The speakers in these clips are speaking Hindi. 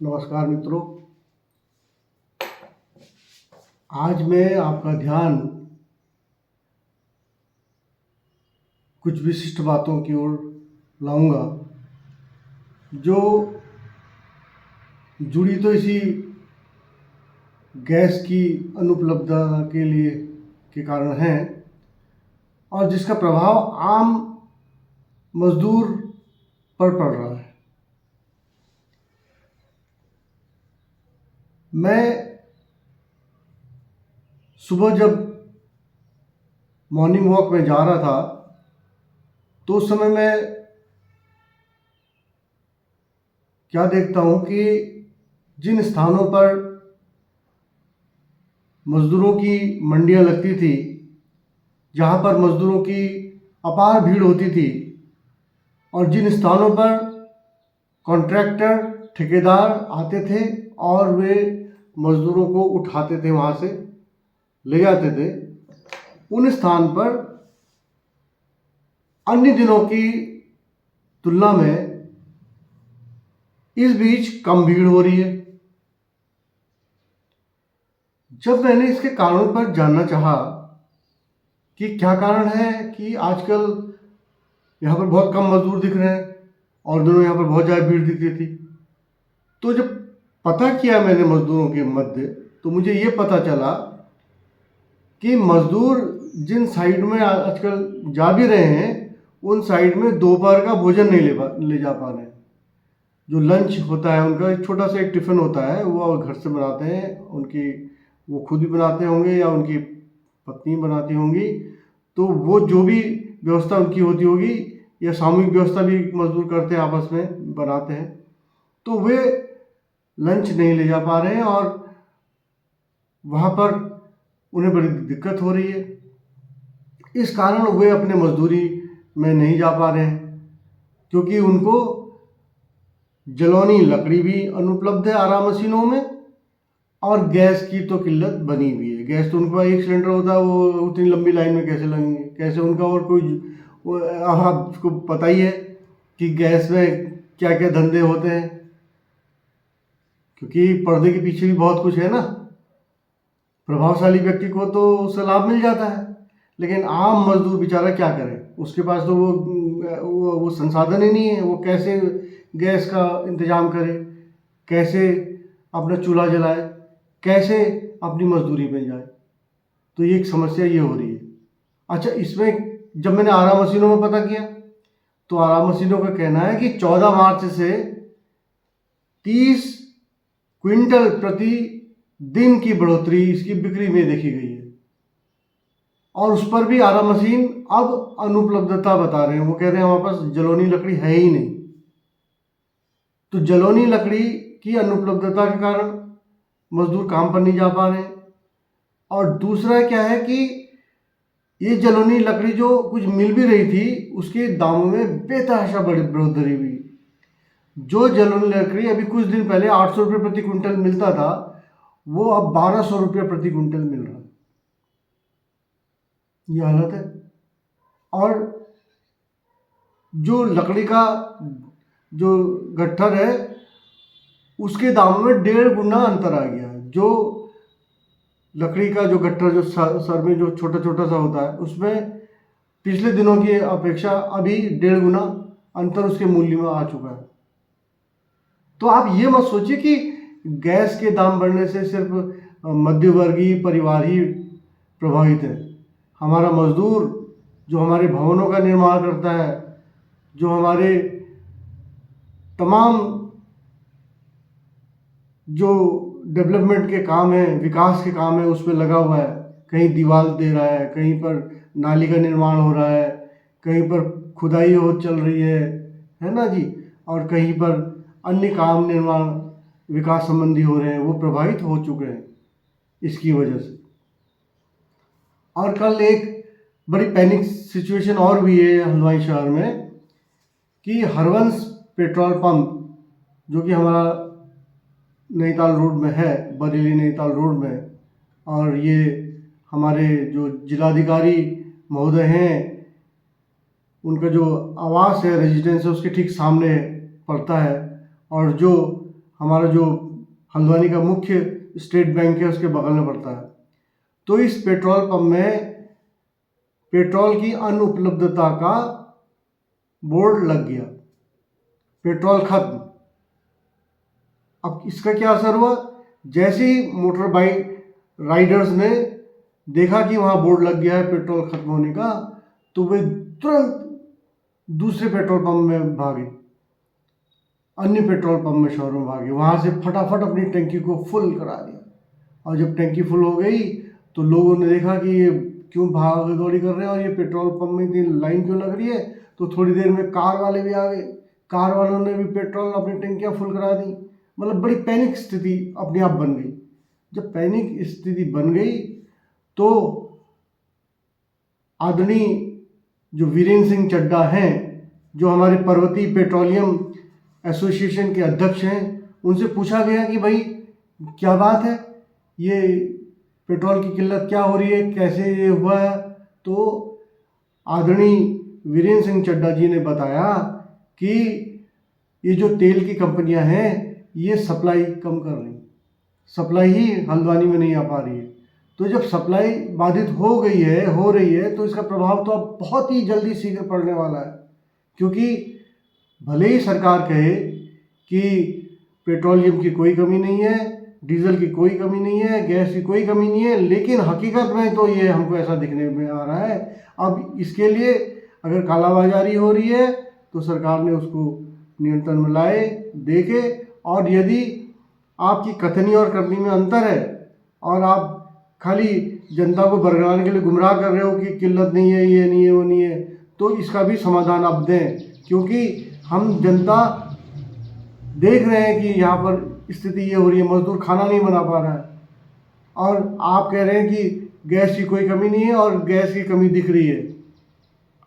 नमस्कार मित्रों। आज मैं आपका ध्यान कुछ विशिष्ट बातों की ओर लाऊंगा जो जुड़ी तो इसी गैस की अनुपलब्धता के कारण है और जिसका प्रभाव आम मजदूर पर पड़ रहा है। मैं सुबह जब मॉर्निंग वॉक में जा रहा था तो उस समय मैं क्या देखता हूँ कि जिन स्थानों पर मज़दूरों की मंडियाँ लगती थी, जहाँ पर मज़दूरों की अपार भीड़ होती थी और जिन स्थानों पर कॉन्ट्रैक्टर ठेकेदार आते थे और वे मज़दूरों को उठाते थे, वहाँ से ले जाते थे, उन स्थान पर अन्य दिनों की तुलना में इस बीच कम भीड़ हो रही है। जब मैंने इसके कारणों पर जानना चाहा कि क्या कारण है कि आजकल यहाँ पर बहुत कम मजदूर दिख रहे हैं और दोनों यहाँ पर बहुत ज़्यादा भीड़ दिख रही थी, तो जब पता किया मैंने मजदूरों के मध्य, तो मुझे ये पता चला कि मजदूर जिन साइड में आजकल जा भी रहे हैं उन साइड में दोपहर का भोजन नहीं ले जा पा रहे हैं। जो लंच होता है उनका एक छोटा सा एक टिफ़िन होता है, वो घर से बनाते हैं, वो खुद भी बनाते होंगे या उनकी पत्नी बनाती होंगी, तो वो जो भी व्यवस्था उनकी होती होगी या सामूहिक व्यवस्था भी मजदूर करते हैं, आपस में बनाते हैं, तो वे लंच नहीं ले जा पा रहे हैं और वहाँ पर उन्हें बड़ी दिक्कत हो रही है। इस कारण वे अपने मजदूरी में नहीं जा पा रहे हैं क्योंकि उनको जलौनी लकड़ी भी अनुपलब्ध है आरा मशीनों में और गैस की तो किल्लत बनी हुई है। गैस तो उनके पास एक सिलेंडर होता है, वो उतनी लंबी लाइन में कैसे लगेंगे, कैसे उनका और कोई आपको पता ही है कि गैस में क्या क्या धंधे होते हैं, क्योंकि पर्दे के पीछे भी बहुत कुछ है ना। प्रभावशाली व्यक्ति को तो उससे लाभ मिल जाता है, लेकिन आम मजदूर बेचारा क्या करे, उसके पास तो वो संसाधन ही नहीं है। वो कैसे गैस का इंतज़ाम करे, कैसे अपना चूल्हा जलाए, कैसे अपनी मजदूरी पे जाए। तो ये एक समस्या ये हो रही है। अच्छा, इसमें जब मैंने आरा मशीनों में पता किया तो आरा मशीनों का कहना है कि 14 मार्च से 30 क्विंटल प्रति दिन की बढ़ोतरी इसकी बिक्री में देखी गई है और उस पर भी आरा मशीन अब अनुपलब्धता बता रहे हैं। वो कह रहे हैं हमारे पास जलौनी लकड़ी है ही नहीं। तो जलौनी लकड़ी की अनुपलब्धता के कारण मजदूर काम पर नहीं जा पा रहे हैं। और दूसरा क्या है कि ये जलौनी लकड़ी जो कुछ मिल भी रही थी उसके दामों में बेतहाशा बड़ी बढ़ोतरी हुई। जो जलौनी लकड़ी अभी कुछ दिन पहले 800 रुपये प्रति क्विंटल मिलता था, वो अब 1200 रुपये प्रति क्विंटल मिल रहा है। ये हालत है। और जो लकड़ी का जो गट्ठर है उसके दामों में 1.5 गुना अंतर आ गया है। जो लकड़ी का जो गट्ठर जो सर में जो छोटा छोटा सा होता है उसमें पिछले दिनों की अपेक्षा अभी 1.5 गुना अंतर उसके मूल्य में आ चुका है। तो आप ये मत सोचिए कि गैस के दाम बढ़ने से सिर्फ मध्यवर्गीय परिवार ही प्रभावित है। हमारा मजदूर जो हमारे भवनों का निर्माण करता है, जो हमारे तमाम जो डेवलपमेंट के काम है, विकास के काम है, उसमें लगा हुआ है, कहीं दीवार दे रहा है, कहीं पर नाली का निर्माण हो रहा है, कहीं पर खुदाई हो चल रही है ना जी, और कहीं पर अन्य काम निर्माण विकास संबंधी हो रहे हैं, वो प्रभावित हो चुके हैं इसकी वजह से। और कल एक बड़ी पैनिक सिचुएशन और भी है हलवाई शहर में कि हरवंश पेट्रोल पंप जो कि हमारा नैनीताल रोड में है, बरेली नैनीताल रोड में, और ये हमारे जो जिलाधिकारी महोदय हैं उनका जो आवास है, रेजिडेंस है, उसके ठीक सामने पड़ता है। और जो हमारा जो हल्द्वानी का मुख्य स्टेट बैंक है उसके बगल में पड़ता है। तो इस पेट्रोल पंप में पेट्रोल की अनुपलब्धता का बोर्ड लग गया, पेट्रोल खत्म। अब इसका क्या असर हुआ, जैसे ही मोटर बाइक राइडर्स ने देखा कि वहाँ बोर्ड लग गया है पेट्रोल खत्म होने का, तो वे तुरंत दूसरे पेट्रोल पंप में भागे, अन्य पेट्रोल पंप में शहरों में भागे, वहाँ से फटाफट अपनी टंकी को फुल करा दिया। और जब टंकी फुल हो गई तो लोगों ने देखा कि ये क्यों भाग दौड़ी कर रहे हैं और ये पेट्रोल पंप में इतनी लाइन क्यों लग रही है। तो थोड़ी देर में कार वाले भी आ गए, कार वालों ने भी पेट्रोल अपनी टंकियाँ फुल करा दी। मतलब बड़ी पैनिक स्थिति अपने आप बन गई। जब पैनिक स्थिति बन गई तो आदरणीय जो वीरेंद्र सिंह चड्डा हैं, जो हमारे पर्वतीय पेट्रोलियम एसोसिएशन के अध्यक्ष हैं, उनसे पूछा गया कि भाई क्या बात है, ये पेट्रोल की किल्लत क्या हो रही है, कैसे ये हुआ है। तो आदरणीय वीरेंद्र सिंह चड्डा जी ने बताया कि ये जो तेल की कंपनियां हैं ये सप्लाई कम कर रही, सप्लाई ही हल्द्वानी में नहीं आ पा रही है। तो जब सप्लाई बाधित हो रही है तो इसका प्रभाव तो अब बहुत ही जल्दी शीघ्र पड़ने वाला है। क्योंकि भले ही सरकार कहे कि पेट्रोलियम की कोई कमी नहीं है, डीजल की कोई कमी नहीं है, गैस की कोई कमी नहीं है, लेकिन हकीकत में तो ये हमको ऐसा दिखने में आ रहा है। अब इसके लिए अगर कालाबाजारी हो रही है तो सरकार ने उसको नियंत्रण में लाए, देखे। और यदि आपकी कथनी और करनी में अंतर है और आप खाली जनता को बरगलाने के लिए गुमराह कर रहे हो कि किल्लत नहीं है, ये नहीं है, वो नहीं है, तो इसका भी समाधान आप दें। क्योंकि हम जनता देख रहे हैं कि यहाँ पर स्थिति ये हो रही है, मजदूर खाना नहीं बना पा रहा है और आप कह रहे हैं कि गैस की कोई कमी नहीं है और गैस की कमी दिख रही है।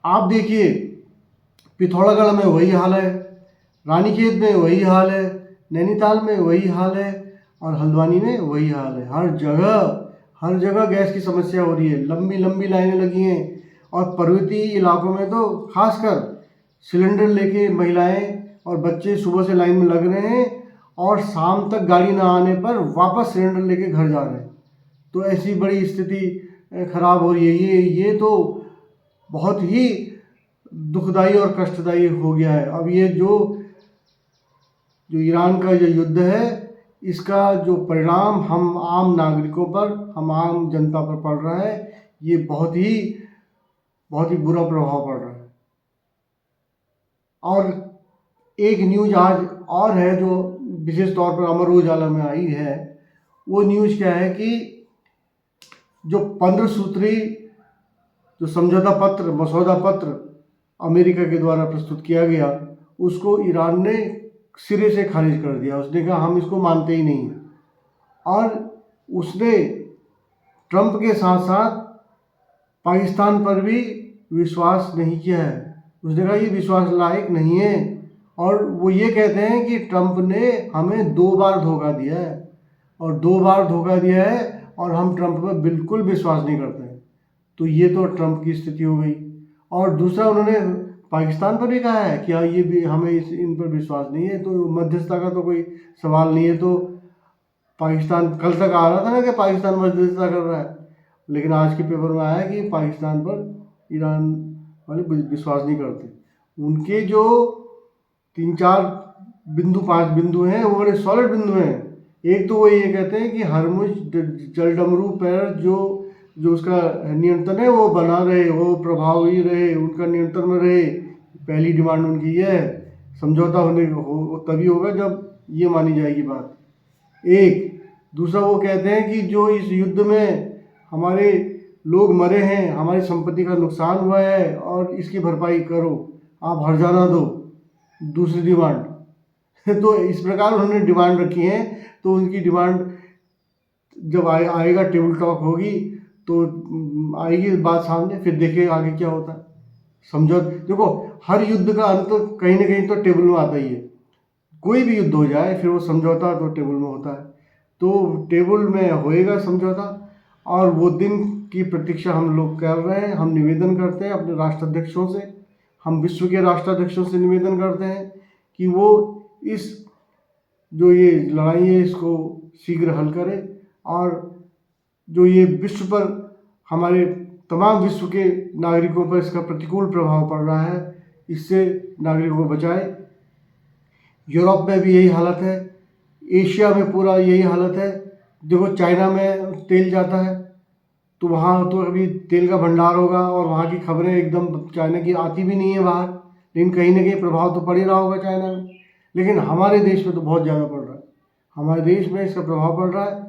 आप देखिए पिथौरागढ़ में वही हाल है, रानीखेत में वही हाल है, नैनीताल में वही हाल है और हल्द्वानी में वही हाल है। हर जगह गैस की समस्या हो रही है, लंबी लंबी लाइनें लगी हैं। और पर्वतीय इलाकों में तो खासकर सिलेंडर लेके महिलाएं और बच्चे सुबह से लाइन में लग रहे हैं और शाम तक गाड़ी ना आने पर वापस सिलेंडर लेके घर जा रहे हैं। तो ऐसी बड़ी स्थिति खराब हो रही है। ये तो बहुत ही दुखदाई और कष्टदायी हो गया है। अब ये जो ईरान का जो युद्ध है, इसका जो परिणाम हम आम नागरिकों पर, हम आम जनता पर पड़ रहा है, ये बहुत ही बुरा प्रभाव पड़ रहा है। और एक न्यूज आज और है जो विशेष तौर पर अमर उजाला में आई है। वो न्यूज क्या है कि जो 15 सूत्री जो समझौता पत्र, मसौदा पत्र अमेरिका के द्वारा प्रस्तुत किया गया, उसको ईरान ने सिरे से खारिज कर दिया। उसने कहा हम इसको मानते ही नहीं। और उसने ट्रंप के साथ साथ पाकिस्तान पर भी विश्वास नहीं किया है। उसने कहा ये विश्वास लायक नहीं है। और वो ये कहते हैं कि ट्रंप ने हमें 2 बार धोखा दिया है और 2 बार धोखा दिया है और हम ट्रंप पर बिल्कुल विश्वास नहीं करते हैं। तो ये तो ट्रंप की स्थिति हो गई। और दूसरा उन्होंने पाकिस्तान पर भी कहा है कि हाँ ये भी हमें इन पर विश्वास नहीं है। तो मध्यस्थता का तो कोई सवाल नहीं है। तो पाकिस्तान कल तक आ रहा था ना कि पाकिस्तान मध्यस्थता कर रहा है, लेकिन आज के पेपर में आया कि पाकिस्तान पर ईरान वाले विश्वास नहीं करते। उनके जो 3-4 बिंदु 5 बिंदु हैं वो बड़े सॉलिड बिंदु हैं। एक तो वो ये कहते हैं कि हरमुज जलडमरू पर जो उसका नियंत्रण है वो बना रहे, वो प्रभावी रहे, उनका नियंत्रण में रहे। पहली डिमांड उनकी ये है। समझौता तभी होगा जब ये मानी जाएगी बात। एक दूसरा वो कहते हैं कि जो इस युद्ध में हमारे लोग मरे हैं, हमारी संपत्ति का नुकसान हुआ है और इसकी भरपाई करो, आप हर्जाना दो। दूसरी डिमांड तो इस प्रकार उन्होंने डिमांड रखी है। तो उनकी डिमांड जब आएगा, टेबल टॉक होगी तो आएगी बात सामने, फिर देखें आगे क्या होता है। देखो हर युद्ध का अंत कहीं ना कहीं तो टेबल में आता ही है। कोई भी युद्ध हो जाए फिर वो समझौता तो टेबल में होता है। तो टेबल में होएगा समझौता और वो दिन की प्रतीक्षा हम लोग कर रहे हैं। हम निवेदन करते हैं अपने राष्ट्राध्यक्षों से, हम विश्व के राष्ट्राध्यक्षों से निवेदन करते हैं कि वो इस जो ये लड़ाई है इसको शीघ्र हल करे, और जो ये विश्व पर, हमारे तमाम विश्व के नागरिकों पर इसका प्रतिकूल प्रभाव पड़ रहा है, इससे नागरिकों को बचाए। यूरोप में भी यही हालत है, एशिया में पूरा यही हालत है। देखो चाइना में तेल जाता है तो वहाँ तो अभी तेल का भंडार होगा, और वहाँ की खबरें एकदम चाइना की आती भी नहीं है बाहर, लेकिन कहीं ना कहीं प्रभाव तो पड़ ही रहा होगा चाइना में। लेकिन हमारे देश में तो बहुत ज़्यादा पड़ रहा है, हमारे देश में इसका प्रभाव पड़ रहा है।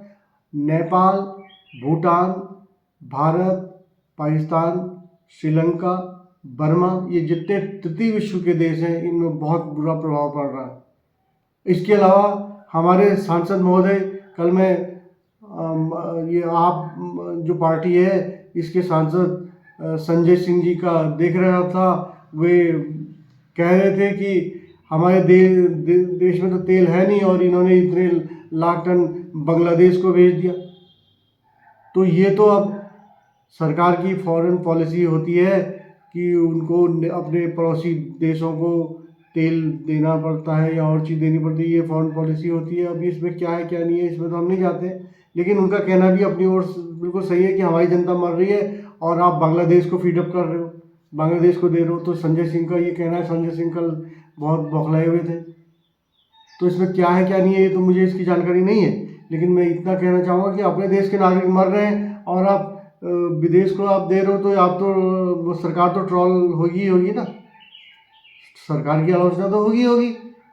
नेपाल, भूटान, भारत, पाकिस्तान, श्रीलंका, बर्मा, ये जितने तृतीय विश्व के देश हैं इनमें बहुत बुरा प्रभाव पड़ रहा है। इसके अलावा हमारे सांसद महोदय, कल मैं ये आप जो पार्टी है इसके सांसद संजय सिंह जी का देख रहा था, वे कह रहे थे कि हमारे देश में तो तेल है नहीं और इन्होंने इतने लाख टन बांग्लादेश को भेज दिया। तो ये तो अब सरकार की फॉरेन पॉलिसी होती है कि उनको अपने पड़ोसी देशों को तेल देना पड़ता है या और चीज़ देनी पड़ती है, ये फॉरेन पॉलिसी होती है। अभी इसमें क्या है क्या नहीं है इसमें तो हम नहीं जाते, लेकिन उनका कहना भी अपनी ओर से बिल्कुल सही है कि हमारी जनता मर रही है और आप बांग्लादेश को फीडअप कर रहे हो, बांग्लादेश को दे रहे हो। तो संजय सिंह का ये कहना है, संजय सिंह कल बहुत बौखलाए हुए थे। तो इसमें क्या है क्या नहीं है ये तो मुझे इसकी जानकारी नहीं है, लेकिन मैं इतना कहना चाहूँगा कि अपने देश के नागरिक मर रहे हैं और आप विदेश को आप दे रहे हो, तो आप तो सरकार तो ट्रोल होगी ना, सरकार की आलोचना तो होगी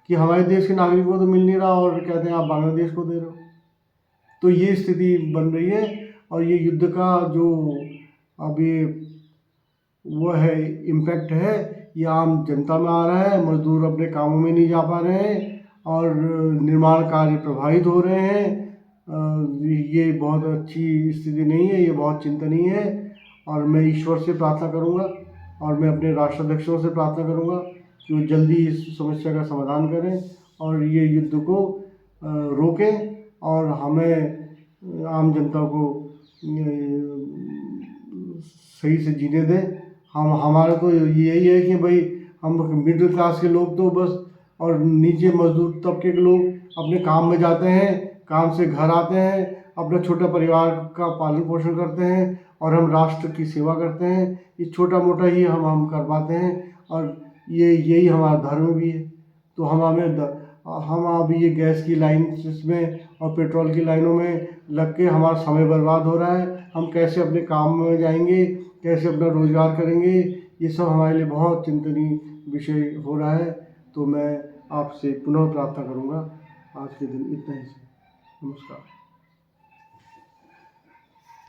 कि हमारे देश के नागरिकों को तो मिल नहीं रहा और कहते हैं आप बांग्लादेश को दे रहे हो। तो ये स्थिति बन रही है, और ये युद्ध का जो अभी वो है इम्पैक्ट है, ये आम जनता में आ रहा है। मजदूर अपने कामों में नहीं जा पा रहे हैं और निर्माण कार्य प्रभावित हो रहे हैं। ये बहुत अच्छी स्थिति नहीं है, ये बहुत चिंतनीय है। और मैं ईश्वर से प्रार्थना करूंगा और मैं अपने राष्ट्राध्यक्षों से प्रार्थना करूंगा कि वो जल्दी इस समस्या का समाधान करें और ये युद्ध को रोकें, और हमें आम जनता को सही से जीने दें। हमारा तो यही है कि भाई हम मिडिल क्लास के लोग तो बस, और नीचे मजदूर तबके के लोग अपने काम में जाते हैं, काम से घर आते हैं, अपना छोटा परिवार का पालन पोषण करते हैं, और हम राष्ट्र की सेवा करते हैं। ये छोटा मोटा ही हम कर पाते हैं, और यही हमारा धर्म भी है। तो हम अब ये गैस की लाइन में और पेट्रोल की लाइनों में लग के हमारा समय बर्बाद हो रहा है। हम कैसे अपने काम में जाएंगे, कैसे अपना रोजगार करेंगे, ये सब हमारे लिए बहुत चिंतनीय विषय हो रहा है। तो मैं आपसे पुनः प्रार्थना करूँगा। आज के दिन इतना ही। नमस्कार।